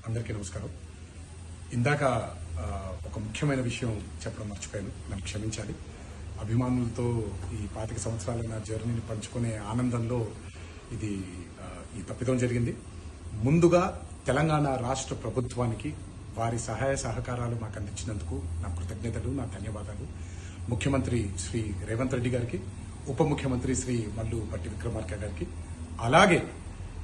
అందరికీ నమస్కారం. ఇందాక ఒక ముఖ్యమైన విషయం చెప్పడం మర్చిపోయాను, నన్ను క్షమించాలి. అభిమానులతో ఈ 25 సంవత్సరాల నా జర్నీని పంచుకునే ఆనందంలో ఈ తప్పిదం జరిగింది. ముందుగా తెలంగాణ రాష్ట్ర ప్రభుత్వానికి వారి సహాయ సహకారాలు మాకు అందించినందుకు నా కృతజ్ఞతలు, నా ధన్యవాదాలు. ముఖ్యమంత్రి శ్రీ రేవంత్ రెడ్డి గారికి, ఉప ముఖ్యమంత్రి శ్రీ మల్లు భట్టి విక్రమార్క గారికి, అలాగే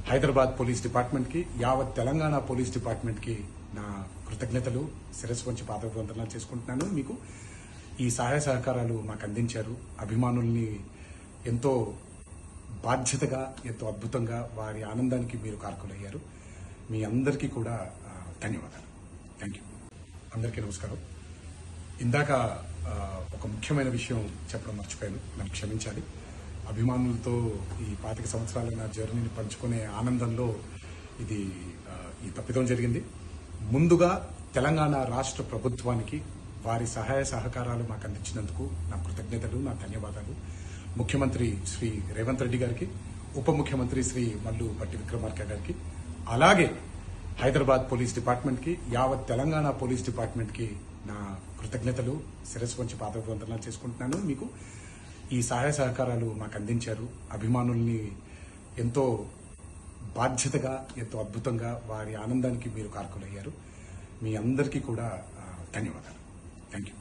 హైదరాబాద్ పోలీస్ డిపార్ట్మెంట్ కి, యావత్ తెలంగాణ పోలీస్ డిపార్ట్మెంట్ కి నా కృతజ్ఞతలు, శిరస్సు వంచి పాదవందనాలు చేసుకుంటున్నాను. మీకు ఈ సహాయ సహకారాలు మాకు అందించారు. అభిమానుల్ని ఎంతో బాధ్యతగా, ఎంతో అద్భుతంగా వారి ఆనందానికి మీరు కారకులయ్యారు. మీ అందరికీ కూడా ధన్యవాదాలు. Thank you. అందరికీ నమస్కారం. ఇందాక ఒక ముఖ్యమైన విషయం చెప్పడం మర్చిపోయాను, నన్ను క్షమించాలి. అభిమానులతో ఈ 25 సంవత్సరాల నా జర్నీని పంచుకునే ఆనందంలో ఈ తప్పిదం జరిగింది. ముందుగా తెలంగాణ రాష్ట్ర ప్రభుత్వానికి వారి సహాయ సహకారాలు మాకు అందించినందుకు నా కృతజ్ఞతలు, నా ధన్యవాదాలు. ముఖ్యమంత్రి శ్రీ రేవంత్ రెడ్డి గారికి, ఉప ముఖ్యమంత్రి శ్రీ మల్లు భట్టి విక్రమార్క గారికి, అలాగే హైదరాబాద్ పోలీస్ డిపార్ట్మెంట్ కి, యావత్ తెలంగాణ పోలీస్ డిపార్ట్మెంట్ కి నా కృతజ్ఞతలు, శిరస్సు వంచి పాదవందనాలు చేసుకుంటున్నాను. మీకు ఈ సహాయ సహకారాలు మాకు అందించారు. అభిమానుల్ని ఎంతో బాధ్యతగా, ఎంతో అద్భుతంగా వారి ఆనందానికి మీరు కారకులయ్యారు. మీ అందరికీ కూడా ధన్యవాదాలు. Thank you.